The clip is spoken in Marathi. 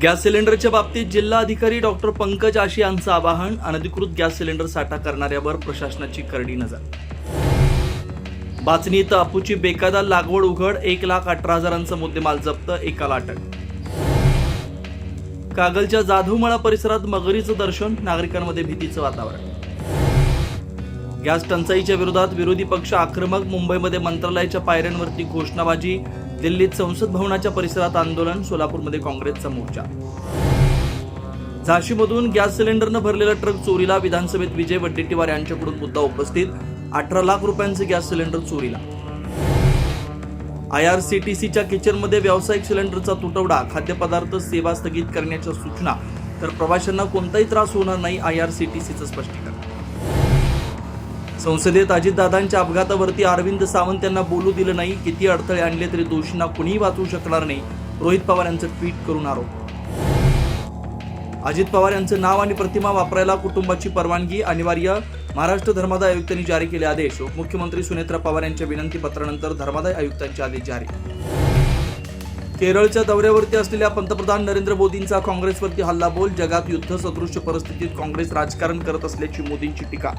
गॅस सिलेंडरच्या बाबतीत जिल्हाधिकारी डॉक्टर पंकज आशी यांचं आवाहन. अनधिकृत गॅस सिलेंडर साठा करणाऱ्यावर प्रशासनाची करडी नजर. बाचणी इथं अफूची बेकायदा लागवड उघड. 1,18,000चा मुद्देमाल जप्त. एकाला अटक. कागलच्या जाधवमळा परिसरात मगरीचं दर्शन. नागरिकांमध्ये भीतीचं वातावरण. गॅस टंचाईच्या विरोधात विरोधी पक्ष आक्रमक. मुंबईमध्ये मंत्रालयाच्या पायऱ्यांवरती घोषणाबाजी. दिल्लीत संसद भवनाच्या परिसरात आंदोलन. सोलापूरमध्ये काँग्रेसचा मोर्चा. झाशीमधून गॅस सिलेंडरनं भरलेला ट्रक चोरीला. विधानसभेत विजय वडेट्टीवार यांच्याकडून मुद्दा उपस्थित. 18 लाख रुपयांचे गॅस सिलेंडर चोरीला. IRCTCच्या किचनमध्ये व्यावसायिक सिलेंडरचा तुटवडा. खाद्यपदार्थ सेवा स्थगित करण्याच्या सूचना. तर प्रवाशांना कोणताही त्रास होणार नाही. IRCTCचं स्पष्टीकरण. संसदेत अजितदादांच्या अपघातावरती अरविंद सावंत यांना बोलू दिलं नाही. किती अडथळे आणले तरी दोषींना कुणीही वाचवू शकणार नाही. रोहित पवार यांचं ट्विट करून आरोप. अजित पवार यांचं नाव आणि प्रतिमा वापरायला कुटुंबाची परवानगी अनिवार्य. महाराष्ट्र धर्मादाय आयुक्तांनी जारी केले आदेश. उपमुख्यमंत्री सुनेत्रा पवार यांच्या विनंती पत्रानंतर धर्मादाय आयुक्तांचे आदेश जारी. केरळच्या दौऱ्यावरती असलेल्या पंतप्रधान नरेंद्र मोदींचा काँग्रेसवरती हल्लाबोल. जगात युद्ध सदृश्य परिस्थितीत काँग्रेस राजकारण करत असल्याची मोदींची टीका.